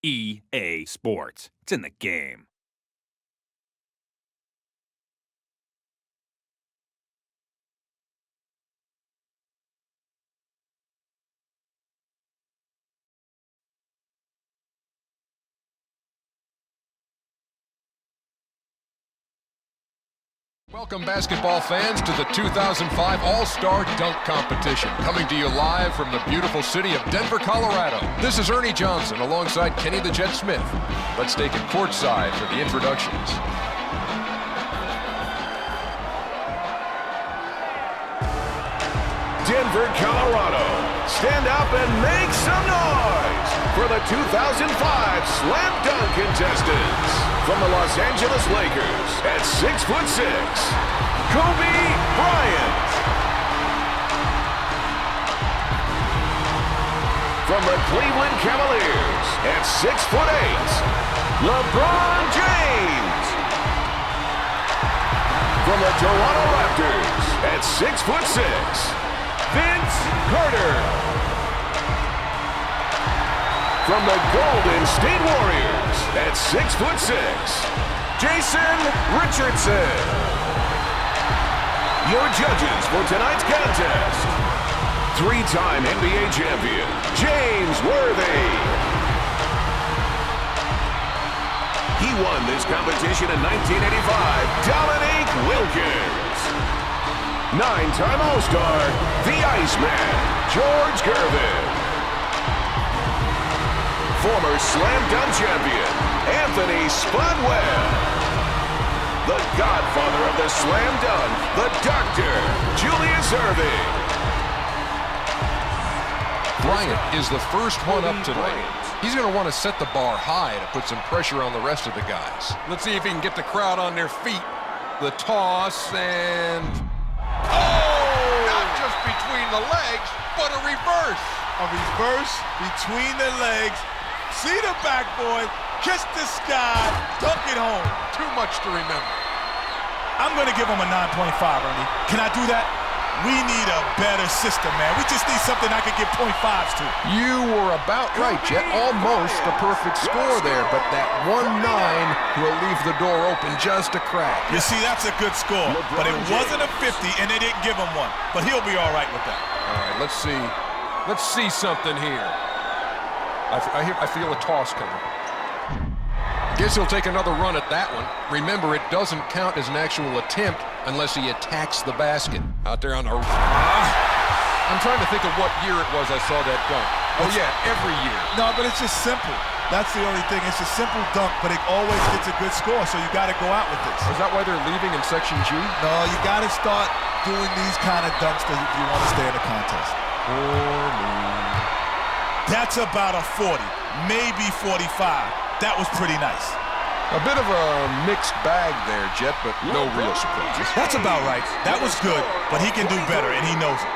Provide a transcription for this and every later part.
EA Sports. It's in the game. Welcome, basketball fans, to the 2005 All-Star Dunk Competition, coming to you live from the beautiful city of Denver, Colorado. This is Ernie Johnson alongside Kenny the Jet Smith. Let's take it courtside for the introductions. Denver, Colorado, stand up and make some noise for the 2005 Slam Dunk contestants. From the Los Angeles Lakers at 6'6", Kobe Bryant. From the Cleveland Cavaliers at 6'8", LeBron James. From the Toronto Raptors at 6'6", Vince Carter. From the Golden State Warriors at 6'6", Jason Richardson. Your judges for tonight's contest: three-time NBA champion, James Worthy. He won this competition in 1985, Dominique Wilkins. Nine-time All-Star, the Iceman, George Gervin. Former Slam Dunk champion, Anthony Spunwell. The godfather of the Slam Dunk, the Doctor, Julius Erving. Bryant is the first one up tonight. He's going to want to set the bar high to put some pressure on the rest of the guys. Let's see if he can get the crowd on their feet. The toss and... oh! Not just between the legs, but a reverse. A reverse between the legs. See the backboard, kiss the sky, dunk it home. Too much to remember. I'm going to give him a 9.5, Ernie. Can I do that? We need a better system, man. We just need something I can give .5s to. You were about right, Jet. Almost a perfect score there, but that 1-9 will leave the door open just a crack. You see, that's a good score, but it wasn't a 50, and they didn't give him one. But he'll be all right with that. All right, let's see. Let's see something here. I feel a toss coming. Guess he'll take another run at that one. Remember, it doesn't count as an actual attempt unless he attacks the basket. Out there on the... I'm trying to think of what year it was I saw that dunk. Oh, yeah, every year. No, but it's just simple. That's the only thing. It's a simple dunk, but it always gets a good score, so you got to go out with this. Is that why they're leaving in Section G? No, you got to start doing these kind of dunks if you want to stay in the contest. Poor me. That's about a 40, maybe 45. That was pretty nice. A bit of a mixed bag there, Jet, but no real surprise. That's about right. That was good, but he can do better, and he knows it.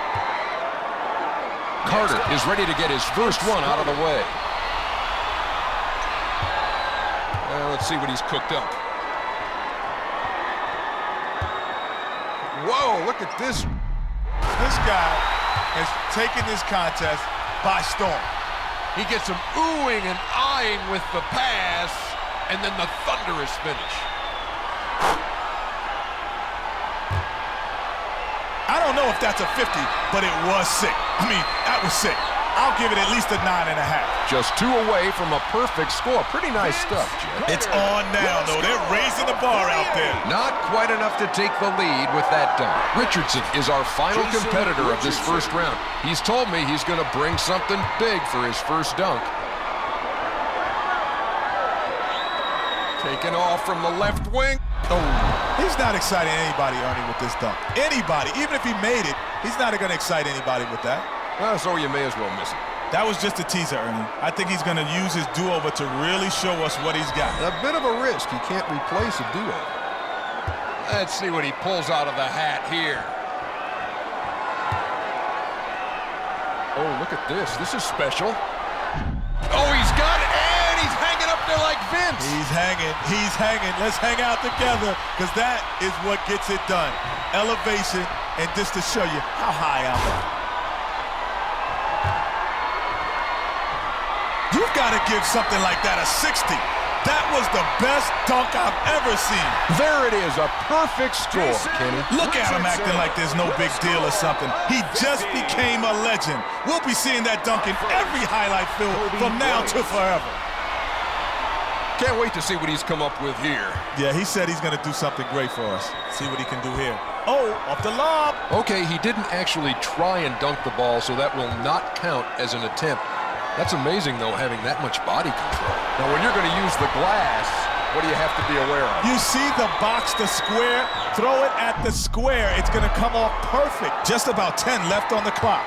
Carter is ready to get his first one out of the way. Let's see what he's cooked up. Whoa, look at this. This guy has taken this contest by storm. He gets him oohing and eyeing with the pass, and then the thunderous finish. I don't know if that's a 50, but it was sick. I mean, that was sick. I'll give it at least a 9.5. Just two away from a perfect score. Pretty nice stuff, Jim. It's on now, though. They're raising the bar out there. Not quite enough to take the lead with that dunk. Richardson is our final competitor of this first round. He's told me he's going to bring something big for his first dunk. Taken off from the left wing. Oh, he's not exciting anybody, Ernie, with this dunk. Anybody, even if he made it, he's not going to excite anybody with that. So you may as well miss it. That was just a teaser, Ernie. I think he's going to use his do-over to really show us what he's got. A bit of a risk. He can't replace a do-over. Let's see what he pulls out of the hat here. Oh, look at this. This is special. Oh, he's got it, and he's hanging up there like Vince. He's hanging. He's hanging. Let's hang out together, because that is what gets it done. Elevation, and just to show you how high I'm at. Do you got to give something like that a 60. That was the best dunk I've ever seen. There it is, a perfect score, Kenny. Look at him acting like there's no big deal or something. He just became a legend. We'll be seeing that dunk in every highlight film from now to forever. Can't wait to see what he's come up with here. Yeah, he said he's going to do something great for us. See what he can do here. Oh, off the lob. Okay, he didn't actually try and dunk the ball, so that will not count as an attempt. That's amazing, though, having that much body control. Now, when you're going to use the glass, what do you have to be aware of? You see the box, the square, throw it at the square. It's going to come off perfect. Just about 10 left on the clock.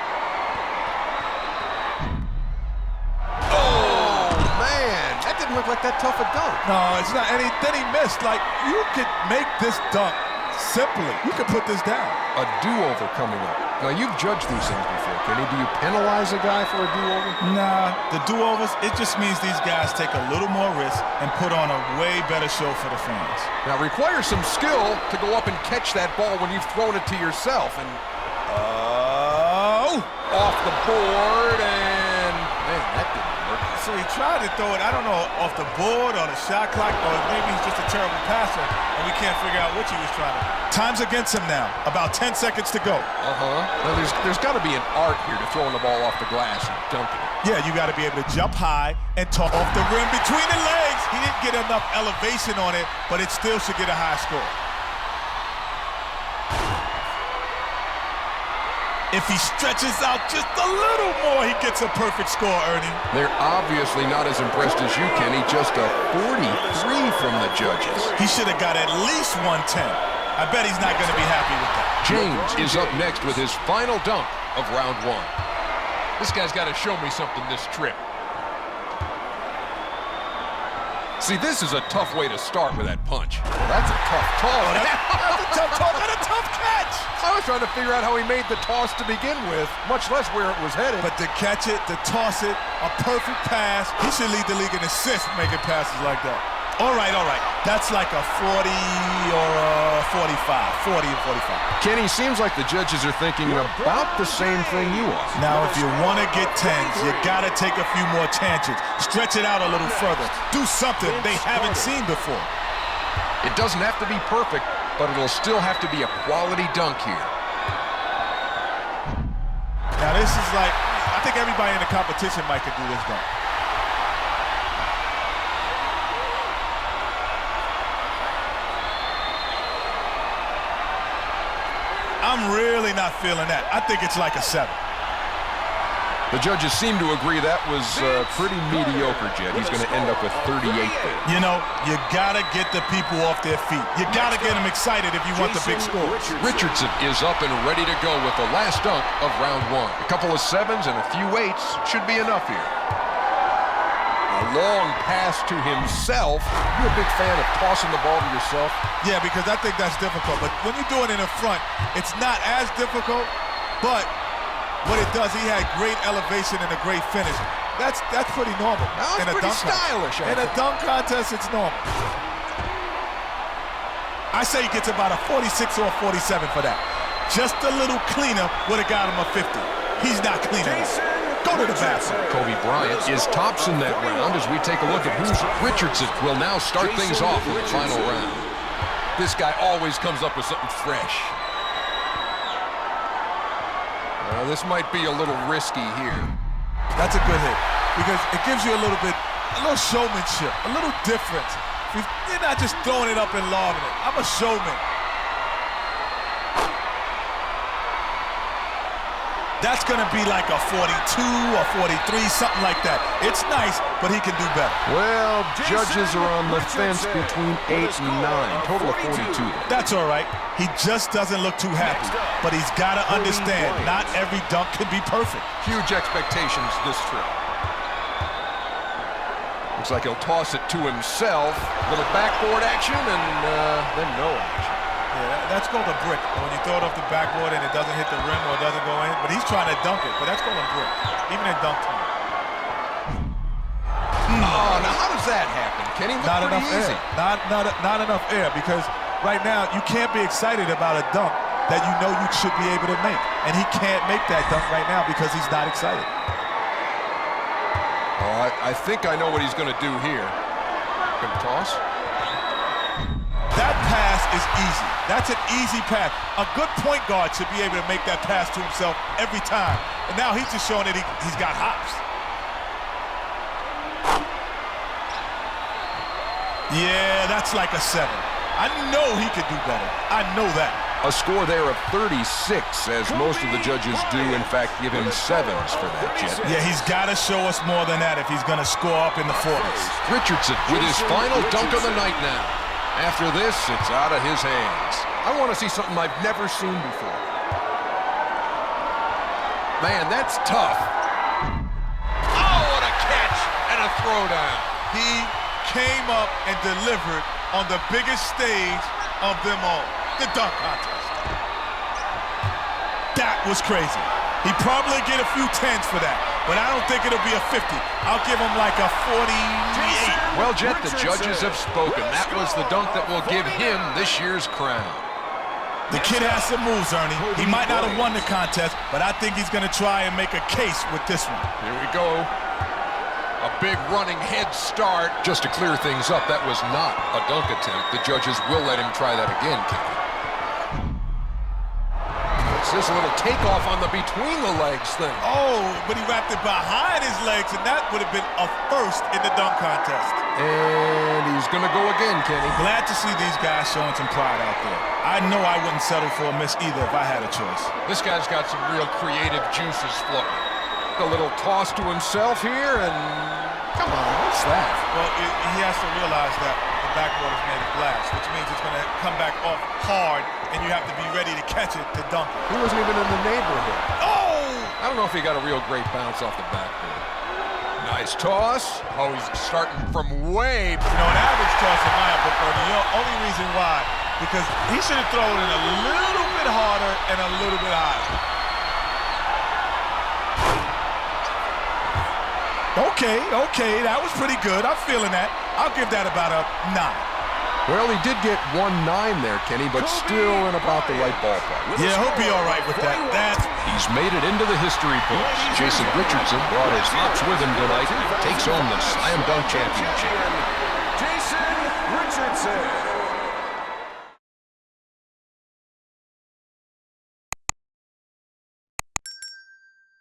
Oh, man. That didn't look like that tough a dunk. No, it's not. And then he missed. Like, you could make this dunk simply. You could put this down. A do-over coming up. Now, you've judged these things before, Kenny. Do you penalize a guy for a do-over? Nah, the do-overs, it just means these guys take a little more risk and put on a way better show for the fans. Now, requires some skill to go up and catch that ball when you've thrown it to yourself. And off the board, and man, that didn't work. So he tried to throw it, I don't know, off the board or the shot clock, or maybe he's just a terrible passer, and we can't figure out which he was trying to. Time's against him now. About 10 seconds to go. Now, there's got to be an art here to throwing the ball off the glass and dunking it. Yeah, you got to be able to jump high and talk off the rim between the legs. He didn't get enough elevation on it, but it still should get a high score. If he stretches out just a little more, he gets a perfect score, Ernie. They're obviously not as impressed as you, Kenny. Just a 43 from the judges. He should have got at least 110. I bet he's not going to be happy with that. James is up next with his final dunk of round one. This guy's got to show me something this trip. See, this is a tough way to start with that punch. Well, that's a tough toss. That's a tough toss and a tough catch. I was trying to figure out how he made the toss to begin with, much less where it was headed. But to catch it, to toss it, a perfect pass. He should lead the league in assists making passes like that. All right. That's like a 40 or a 45, 40 and 45. Kenny, seems like the judges are thinking about the same thing you are. Now, if you want to get tens, you got to take a few more tangents. Stretch it out a little further. Do something they haven't seen before. It doesn't have to be perfect, but it'll still have to be a quality dunk here. Now, this is like, I think everybody in the competition might could do this dunk. I'm really not feeling that. I think it's like a 7. The judges seem to agree that was pretty mediocre, Jed. He's going to end up with 38 there. You know, you got to get the people off their feet. You got to get them excited if you want the big score. Richardson is up and ready to go with the last dunk of round one. A couple of 7s and a few 8s should be enough here. A long pass to himself. You a big fan of tossing the ball to yourself? Yeah, because I think that's difficult. But when you're doing it in front, it's not as difficult, but what it does, he had great elevation and a great finish. That's pretty normal. That was pretty stylish. In a dunk contest, it's normal. I say he gets about a 46 or a 47 for that. Just a little cleaner would have got him a 50. He's not clean enough. Go to the bathroom. Kobe Bryant is tops in that round as we take a look at who's Richardson will now start things off in the final round. This guy always comes up with something fresh. This might be a little risky here. That's a good hit because it gives you a little showmanship, a little difference. You're not just throwing it up and lobbing it. I'm a showman. That's going to be like a 42 or 43, something like that. It's nice, but he can do better. Well, judges are on the fence between 8 and 9. Total of 42. That's all right. He just doesn't look too happy. But he's got to understand, not every dunk can be perfect. Huge expectations this trip. Looks like he'll toss it to himself. Little backboard action and then no action. Yeah, that's called a brick. When you throw it off the backboard and it doesn't hit the rim or it doesn't go in, but he's trying to dunk it, but that's called a brick, even in dunk time. Oh, now how does that happen? Kenny, not enough easy. Air. Not enough air, because right now you can't be excited about a dunk that you know you should be able to make, and he can't make that dunk right now because he's not excited. I think I know what he's going to do here. Gonna toss. That pass is easy. That's an easy pass. A good point guard should be able to make that pass to himself every time. And now he's just showing that he's got hops. Yeah, that's like a 7. I know he could do better. I know that. A score there of 36, as most of the judges do, in fact, give him 7s for that, Jet. Yeah, he's got to show us more than that if he's going to score up in the 40s. Richardson with his final dunk of the night now. After this, it's out of his hands. I want to see something I've never seen before. Man, that's tough. Oh, what a catch and a throwdown. He came up and delivered on the biggest stage of them all, the dunk contest. That was crazy. He probably get a few 10s for that, but I don't think it'll be a 50. I'll give him like a 48. Well, Jet, the judges have spoken. That was the dunk that will give him this year's crown. The kid has some moves, Ernie. He might not have won the contest, but I think he's going to try and make a case with this one. Here we go. A big running head start. Just to clear things up, that was not a dunk attempt. The judges will let him try that again, Kenny. What's this little takeoff on the between the legs thing? Oh, but he wrapped it behind his legs, and that would have been a first in the dunk contest. And he's going to go again, Kenny. Glad to see these guys showing some pride out there. I know I wouldn't settle for a miss either if I had a choice. This guy's got some real creative juices flowing. A little toss to himself here, and come on, what's that? Well, he has to realize that the backboard is made of glass, which means it's going to come back off hard, and you have to be ready to catch it to dunk it. He wasn't even in the neighborhood. Oh! I don't know if he got a real great bounce off the backboard. Nice toss. Oh, he's starting from way. You know, an average toss in my book, Ernie, the only reason why, because he should have thrown it a little bit harder and a little bit higher. Okay, that was pretty good. I'm feeling that. I'll give that about a 9. Well, he did get 1-9 there, Kenny, but still in about the right ballpark. Yeah, he'll be all right with that. He's made it into the history books. Jason Richardson brought his hops with him tonight. Takes home the Slam Dunk Championship. Jason Richardson.